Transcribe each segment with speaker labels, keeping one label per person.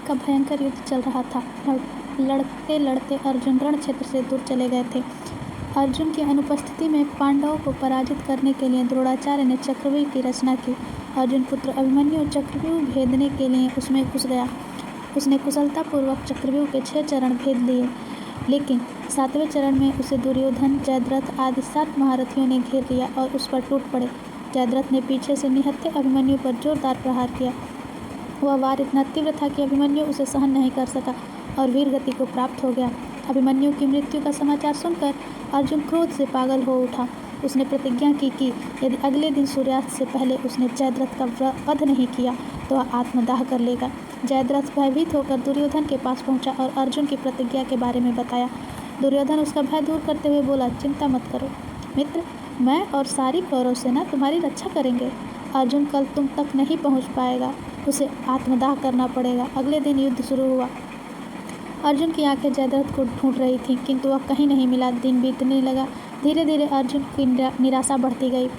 Speaker 1: का भयंकर युद्ध चल रहा था। लड़ते लड़ते अर्जुन रण क्षेत्र से दूर चले गए थे। अर्जुन की अनुपस्थिति में पांडवों को पराजित करने के लिए द्रोणाचार्य ने चक्रव्यूह की रचना की। अर्जुन पुत्र अभिमन्यु चक्रव्यूह भेदने के लिए उसमें घुस गया। उसने कुशलतापूर्वक चक्रव्यूह के 6 चरण भेद लिए, लेकिन 7वें चरण में उसे दुर्योधन, जयद्रथ आदि 7 महारथियों ने घेर लिया और उस पर टूट पड़े। जयद्रथ ने पीछे से निहत्थे अभिमन्यु पर जोरदार प्रहार किया। वह वार इतना तीव्र था कि अभिमन्यु उसे सहन नहीं कर सका और वीर गति को प्राप्त हो गया। अभिमन्यु की मृत्यु का समाचार सुनकर अर्जुन क्रोध से पागल हो उठा। उसने प्रतिज्ञा की कि यदि अगले दिन सूर्यास्त से पहले उसने जयद्रथ का वध नहीं किया तो वह आत्मदाह कर लेगा। जयद्रथ भयभीत होकर दुर्योधन के पास पहुंचा और अर्जुन की प्रतिज्ञा के बारे में बताया। दुर्योधन उसका भय दूर करते हुए बोला, चिंता मत करो मित्र, मैं और सारी कौरव सेना तुम्हारी रक्षा करेंगे। अर्जुन कल तुम तक नहीं पहुंच पाएगा, उसे आत्मदाह करना पड़ेगा। अगले दिन युद्ध शुरू हुआ। अर्जुन की आंखें जयद्रथ को ढूंढ रही थीं, किंतु वह कहीं नहीं मिला। दिन बीतने लगा। धीरे धीरे अर्जुन की निराशा बढ़ती गई।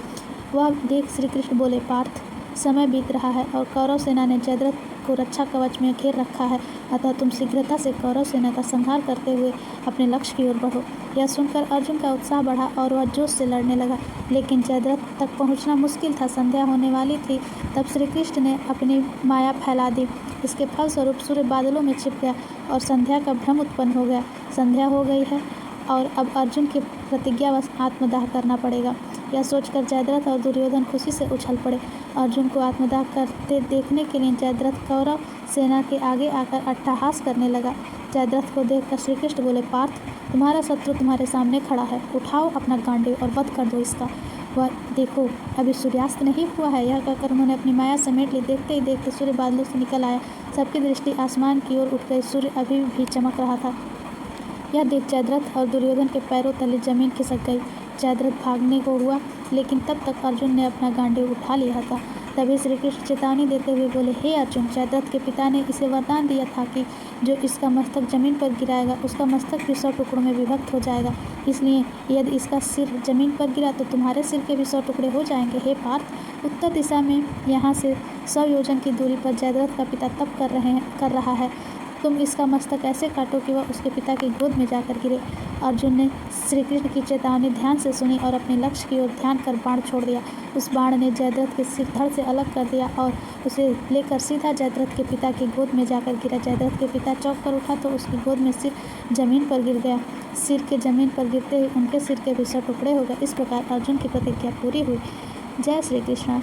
Speaker 1: वह देख श्री कृष्ण बोले, पार्थ, समय बीत रहा है और कौरव सेना ने जयद्रथ को रक्षा कवच में घेर रखा है, अतः तुम शीघ्रता से कौरव सेना का संहार करते हुए अपने लक्ष्य की ओर बढ़ो। यह सुनकर अर्जुन का उत्साह बढ़ा और वह जोश से लड़ने लगा, लेकिन जयद्रथ तक पहुंचना मुश्किल था। संध्या होने वाली थी। तब श्री कृष्ण ने अपनी माया फैला दी। इसके फलस्वरूप सूर्य बादलों में छिप गया और संध्या का भ्रम उत्पन्न हो गया। संध्या हो गई है और अब अर्जुन की प्रतिज्ञावश आत्मदाह करना पड़ेगा। यह सोचकर जयद्रथ और दुर्योधन खुशी से उछल पड़े। अर्जुन को आत्मदाह करते देखने के लिए जयद्रथ कौरव सेना के आगे आकर अट्टहास करने लगा। जयद्रथ को देखकर श्री कृष्ण बोले, पार्थ, तुम्हारा शत्रु तुम्हारे सामने खड़ा है, उठाओ अपना गांडीव और वध कर दो इसका। वह देखो, अभी सूर्यास्त नहीं हुआ है। यह कहकर उन्होंने अपनी माया समेट ली। देखते ही देखते सूर्य बादलों से निकल आया। सबकी दृष्टि आसमान की ओर उठ गई। सूर्य अभी भी चमक रहा था। यह देख जयद्रथ और दुर्योधन के पैरों तले जमीन खिसक गई। जयद्रथ भागने को हुआ, लेकिन तब तक अर्जुन ने अपना गांडीव उठा लिया था। तभी श्री कृष्ण चेतावनी देते हुए बोले, हे अर्जुन, जयद्रथ के पिता ने इसे वरदान दिया था कि जो इसका मस्तक जमीन पर गिराएगा उसका मस्तक भी 100 टुकड़ों में विभक्त हो जाएगा। इसलिए यदि इसका सिर जमीन पर गिरा तो तुम्हारे सिर के भी 100 टुकड़े हो जाएंगे। हे पार्थ, उत्तर दिशा में यहाँ से 100 योजन की दूरी पर जयद्रथ का पिता तप कर रहा है। तुम इसका मस्तक ऐसे काटो कि वह उसके पिता की गोद में जाकर गिरे। अर्जुन ने श्री कृष्ण की चेतावनी ध्यान से सुनी और अपने लक्ष्य की ओर ध्यान कर बाण छोड़ दिया। उस बाण ने जयद्रथ के सिर धड़ से अलग कर दिया और उसे लेकर सीधा जयद्रथ के पिता की गोद में जाकर गिरा। जयद्रथ के पिता चौंक कर उठा तो उसकी गोद में सिर जमीन पर गिर गया। सिर के जमीन पर गिरते ही उनके सिर के भी 100 टुकड़े हो गए। इस प्रकार अर्जुन की प्रतिज्ञा पूरी हुई। जय श्री कृष्ण।